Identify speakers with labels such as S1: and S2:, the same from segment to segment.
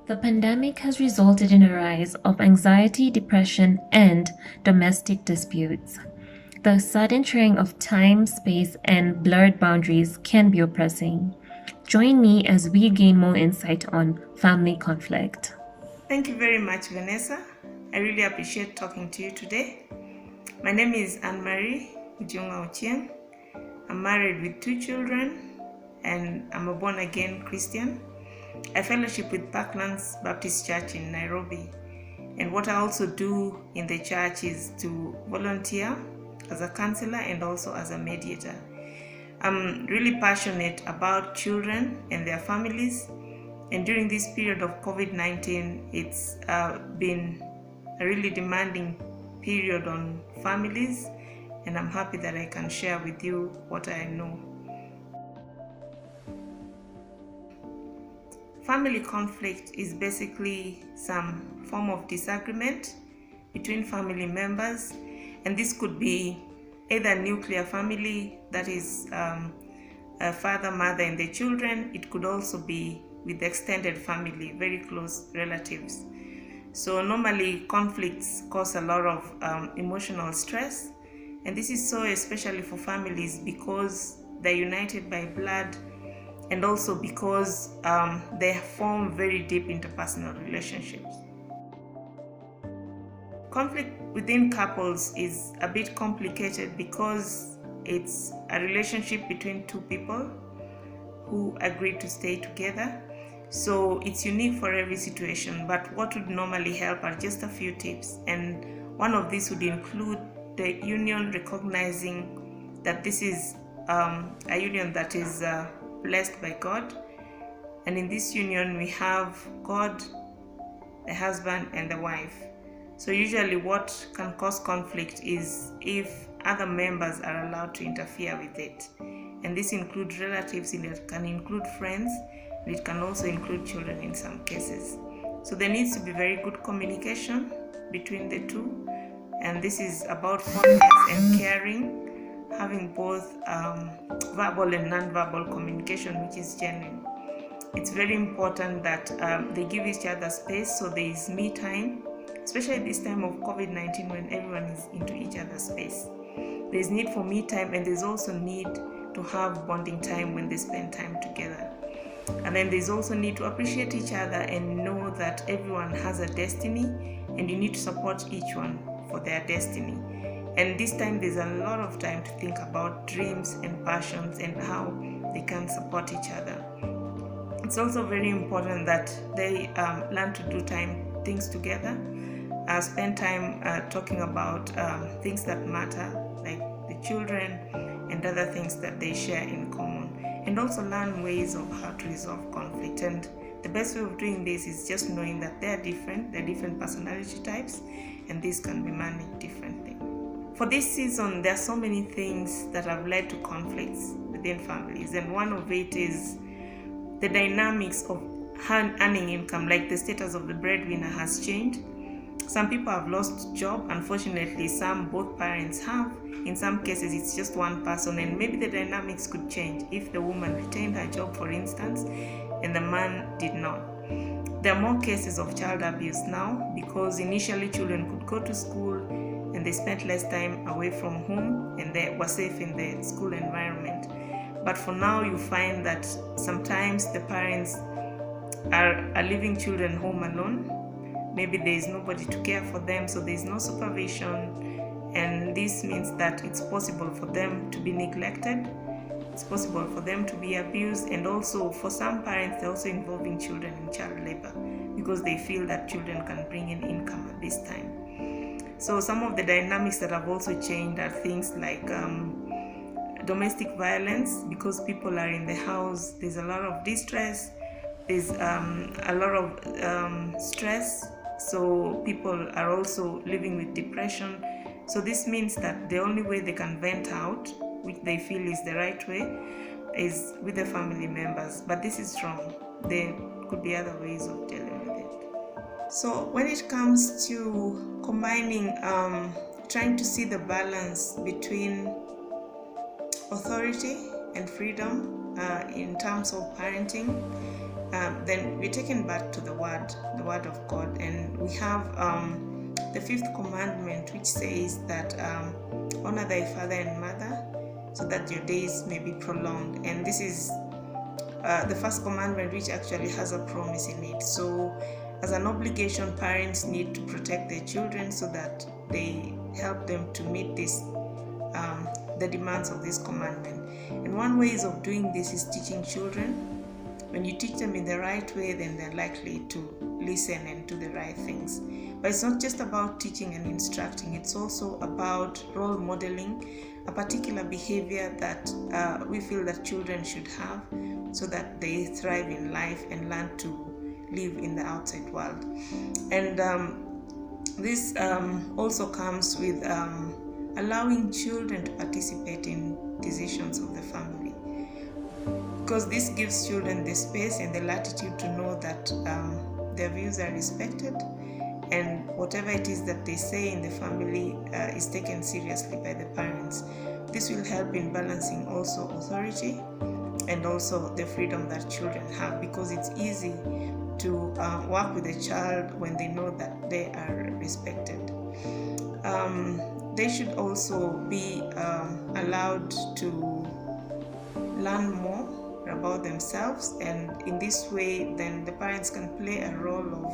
S1: The pandemic has resulted in a rise of anxiety, depression, and domestic disputes. The sudden sharing of time, space, and blurred boundaries can be oppressing. Join me as we gain more insight on family conflict.
S2: Thank you very much, Vanessa. I really appreciate talking to you today. My name is Anne-Marie Ujunga Ochieng. I'm married with 2 children and I'm a born-again Christian. I fellowship with Parklands Baptist Church in Nairobi. And what I also do in the church is to volunteer as a counselor and also as a mediator. I'm really passionate about children and their families. And during this period of COVID-19, it's been a really demanding period on families, and I'm happy that I can share with you what I know. Family conflict is basically some form of disagreement between family members, and this could be either nuclear family, that is a father, mother, and the children. It could also be with extended family, very close relatives. So normally conflicts cause a lot of emotional stress, and this is so especially for families because they're united by blood and also because they form very deep interpersonal relationships. Conflict within couples is a bit complicated because it's a relationship between 2 people who agree to stay together. So it's unique for every situation, but what would normally help are just a few tips. And one of these would include the union recognizing that this is a union that is blessed by God. And in this union, we have God, the husband, and the wife. So usually what can cause conflict is if other members are allowed to interfere with it. And this includes relatives, it can include friends, and it can also include children in some cases. So there needs to be very good communication between the two. And this is about fondness and caring, having both verbal and non-verbal communication, which is genuine. It's very important that they give each other space, so there is me time, especially this time of COVID-19 when everyone is into each other's space. There's need for me time, and there's also need to have bonding time when they spend time together. And then there's also need to appreciate each other and know that everyone has a destiny and you need to support each one for their destiny. And this time there's a lot of time to think about dreams and passions and how they can support each other. It's also very important that they learn to do things together, spend time talking about things that matter, like the children and other things that they share in common, and also learn ways of how to resolve conflict. And the best way of doing this is just knowing that they're different personality types, and this can be managed differently. For this season, there are so many things that have led to conflicts within families, and one of it is the dynamics of earning income, like the status of the breadwinner has changed. Some people have lost job. Unfortunately, both parents have. In some cases, it's just one person, and maybe the dynamics could change if the woman retained her job, for instance, and the man did not. There are more cases of child abuse now because initially children could go to school and they spent less time away from home and they were safe in the school environment. But for now, you find that sometimes the parents are leaving children home alone. Maybe there is nobody to care for them, so there is no supervision, and this means that it's possible for them to be neglected, it's possible for them to be abused, and also for some parents they're also involving children in child labor because they feel that children can bring in income at this time. So some of the dynamics that have also changed are things like domestic violence, because people are in the house, there's a lot of distress, there's a lot of stress, so people are also living with depression. So this means that the only way they can vent out, which they feel is the right way, is with the family members. But this is wrong. There could be other ways of dealing with it. So when it comes to combining, trying to see the balance between authority and freedom, in terms of parenting, then we're taken back to the word of God, and we have the fifth commandment, which says that honor thy father and mother so that your days may be prolonged. And this is the first commandment, which actually has a promise in it. So as an obligation, parents need to protect their children so that they help them to meet this the demands of this commandment. And one way of doing this is teaching children. When you teach them in the right way, then they're likely to listen and do the right things. But it's not just about teaching and instructing, it's also about role modeling a particular behavior that we feel that children should have so that they thrive in life and learn to live in the outside world. And this also comes with allowing children to participate in decisions of the family, because this gives children the space and the latitude to know that their views are respected, and whatever it is that they say in the family is taken seriously by the parents. This will help in balancing also authority and also the freedom that children have, because it's easy to work with a child when they know that they are respected. They should also be allowed to learn more about themselves, and in this way then the parents can play a role of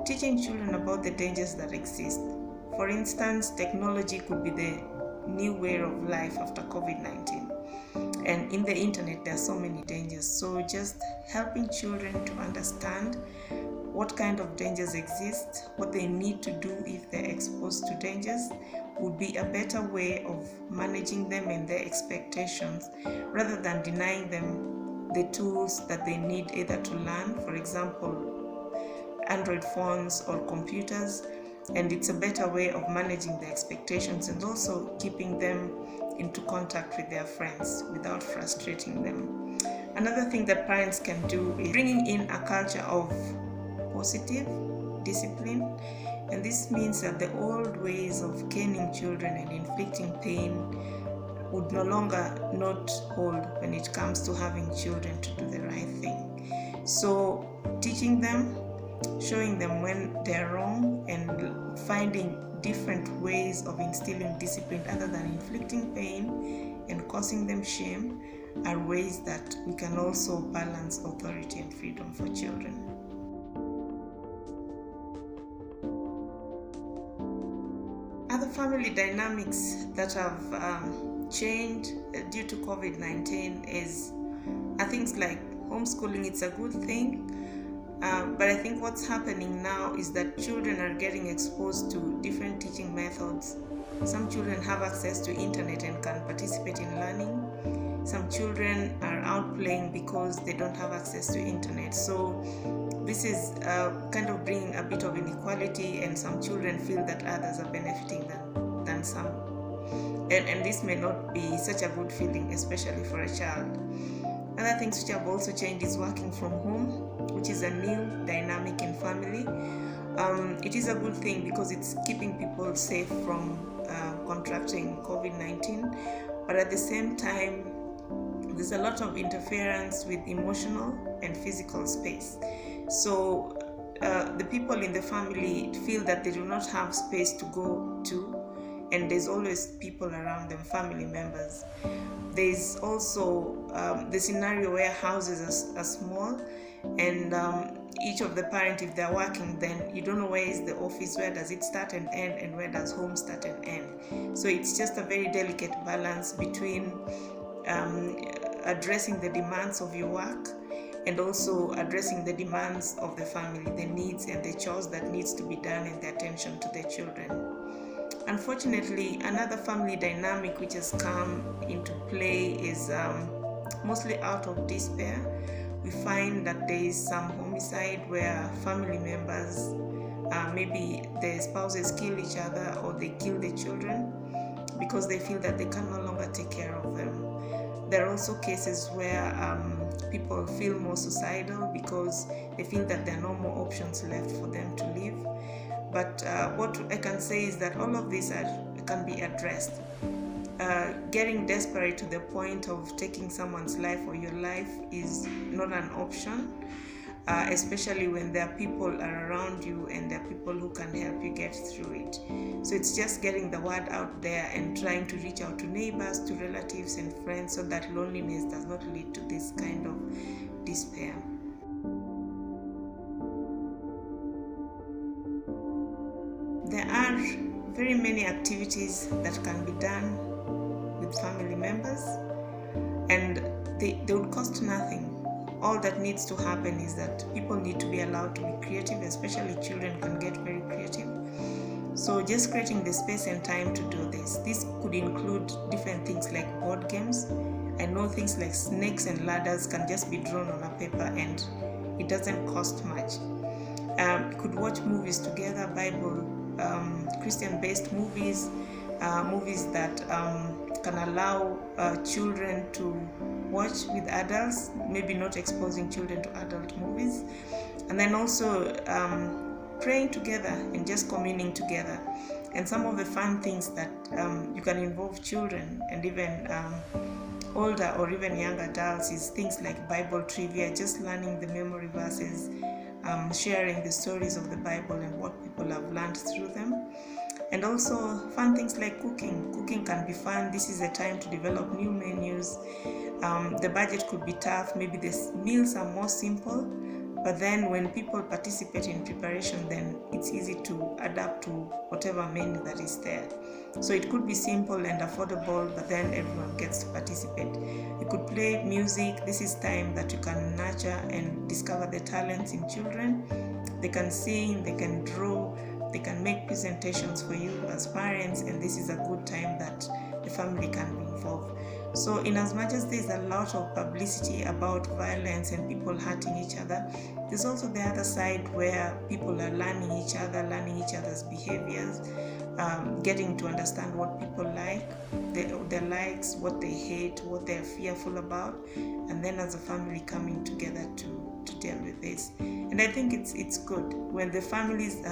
S2: teaching children about the dangers that exist. For instance, technology could be the new way of life after COVID-19, and in the internet there are so many dangers. So just helping children to understand what kind of dangers exist, what they need to do if they're exposed to dangers, would be a better way of managing them and their expectations, rather than denying them the tools that they need either to learn, for example, Android phones or computers. And it's a better way of managing their expectations and also keeping them into contact with their friends without frustrating them. Another thing that parents can do is bringing in a culture of positive discipline, and this means that the old ways of caning children and inflicting pain would no longer not hold when it comes to having children to do the right thing. So teaching them, showing them when they're wrong, and finding different ways of instilling discipline other than inflicting pain and causing them shame are ways that we can also balance authority and freedom for children. Other family dynamics that have changed due to COVID-19 are things like homeschooling. It's a good thing, but I think what's happening now is that children are getting exposed to different teaching methods. Some children have access to internet and can participate in learning. Some children are out playing because they don't have access to internet. So this is kind of bringing a bit of inequality, and some children feel that others are benefiting than some. And this may not be such a good feeling, especially for a child. Other things which have also changed is working from home, which is a new dynamic in family. It is a good thing because it's keeping people safe from contracting COVID-19, but at the same time, there's a lot of interference with emotional and physical space. So the people in the family feel that they do not have space to go to, and there's always people around them, family members. There's also the scenario where houses are small, and each of the parents, if they're working, then you don't know where is the office, where does it start and end, and where does home start and end. So it's just a very delicate balance between addressing the demands of your work and also addressing the demands of the family, the needs and the chores that needs to be done, and the attention to the children. Unfortunately, another family dynamic which has come into play is mostly out of despair. We find that there is some homicide where family members, maybe the spouses kill each other or they kill the children because they feel that they can no longer take care of them. There are also cases where people feel more suicidal because they feel that there are no more options left for them to live. But what I can say is that all of these can be addressed. getting desperate to the point of taking someone's life or your life is not an option, especially when there are people around you and there are people who can help you get through it. So it's just getting the word out there and trying to reach out to neighbors, to relatives and friends, so that loneliness does not lead to this kind of despair. There are very many activities that can be done with family members, and they would cost nothing. All that needs to happen is that people need to be allowed to be creative, especially children can get very creative. So just creating the space and time to do this. This could include different things like board games. I know things like snakes and ladders can just be drawn on a paper and it doesn't cost much. You could watch movies together, Bible, Christian-based movies, movies that can allow children to watch with adults, maybe not exposing children to adult movies. And then also praying together and just communing together. And some of the fun things that you can involve children and even older or even young adults is things like Bible trivia, just learning the memory verses, sharing the stories of the Bible and what people have learned through them. And also fun things like cooking. Cooking can be fun. This is a time to develop new menus. The budget could be tough. Maybe the meals are more simple, but then when people participate in preparation, then it's easy to adapt to whatever menu that is there. So it could be simple and affordable, but then everyone gets to participate. You could play music. This is time that you can nurture and discover the talents in children. They can sing, they can draw, they can make presentations for you as parents, and this is a good time that the family can be involved. So in as much as there's a lot of publicity about violence and people hurting each other, there's also the other side where people are learning each other, learning each other's behaviors, getting to understand what people like, their likes, what they hate, what they're fearful about, and then as a family coming together to deal with this. And I think it's good when the families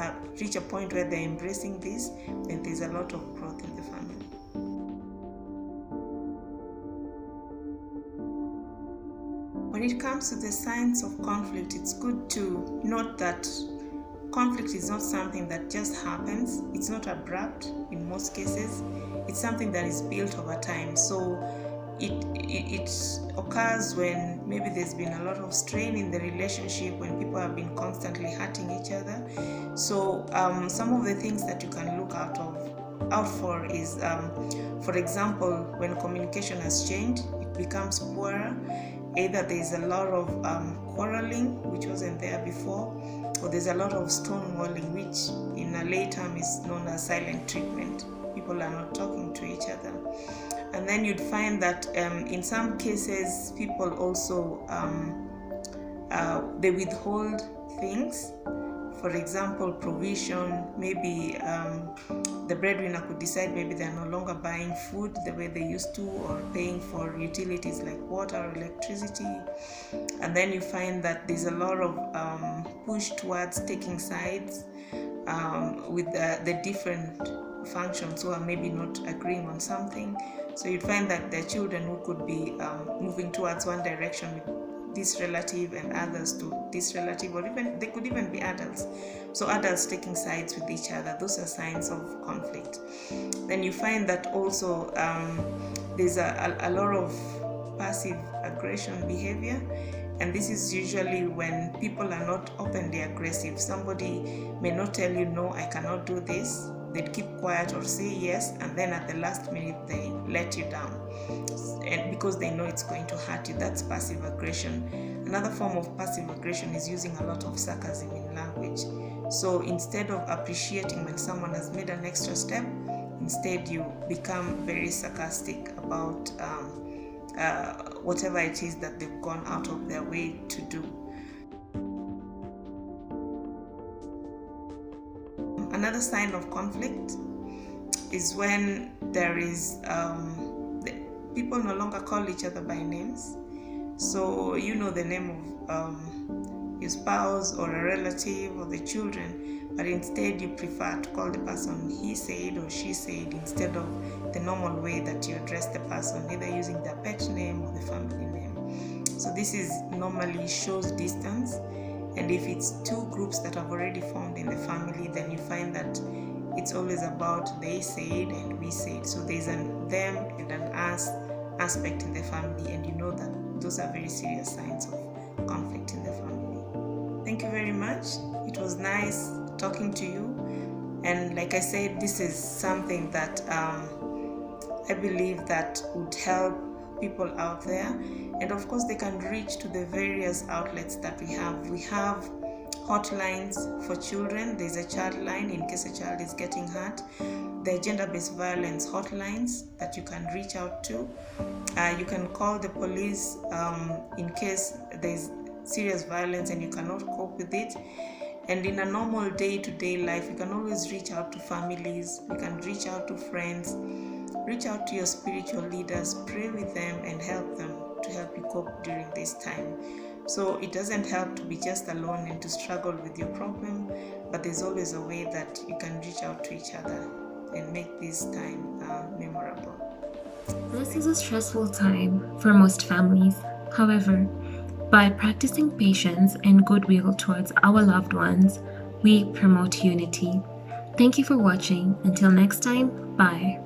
S2: reach a point where they're embracing this, then there's a lot of growth in the family. When it comes to the signs of conflict, it's good to note that conflict is not something that just happens. It's not abrupt in most cases. It's something that is built over time. So it occurs when maybe there's been a lot of strain in the relationship, when people have been constantly hurting each other. So some of the things that you can look out for is, for example, when communication has changed, it becomes poorer. Either there's a lot of quarreling, which wasn't there before, or there's a lot of stonewalling, which in a lay term is known as silent treatment. People are not talking to each other. And then you'd find that in some cases, people also, they withhold things. For example, provision, maybe the breadwinner could decide maybe they're no longer buying food the way they used to, or paying for utilities like water or electricity. And then you find that there's a lot of push towards taking sides with the different functions who are maybe not agreeing on something. So you find that there are children who could be moving towards one direction with this relative and others to this relative, or even they could even be adults. So adults taking sides with each other, those are signs of conflict. Then you find that also there's a lot of passive aggression behavior, and this is usually when people are not openly aggressive. Somebody may not tell you, no, I cannot do this. They'd keep quiet or say yes, and then at the last minute they let you down, and because they know it's going to hurt you. That's passive aggression. Another form of passive aggression is using a lot of sarcasm in language. So instead of appreciating when someone has made an extra step, instead you become very sarcastic about whatever it is that they've gone out of their way to do. Another sign of conflict is when there is people no longer call each other by names. So you know the name of your spouse or a relative or the children, but instead you prefer to call the person he said or she said instead of the normal way that you address the person, either using their pet name or the family name. So this is normally shows distance, and if it's two groups that have already formed in the family, then you find that it's always about they said and we said. So there's an them and an us aspect in the family, and you know that those are very serious signs of conflict in the family. Thank you very much. It was nice talking to you, and like I said, this is something that I believe that would help people out there, and of course they can reach to the various outlets that we have. We have hotlines for children. There's a child line in case a child is getting hurt. There are gender-based violence hotlines that you can reach out to. You can call the police in case there's serious violence and you cannot cope with it. And in a normal day-to-day life, you can always reach out to families, you can reach out to friends, reach out to your spiritual leaders, pray with them and help them to help you cope during this time. So it doesn't help to be just alone and to struggle with your problem, but there's always a way that you can reach out to each other and make this time memorable.
S1: This is a stressful time for most families. However, by practicing patience and goodwill towards our loved ones, we promote unity. Thank you for watching. Until next time, bye.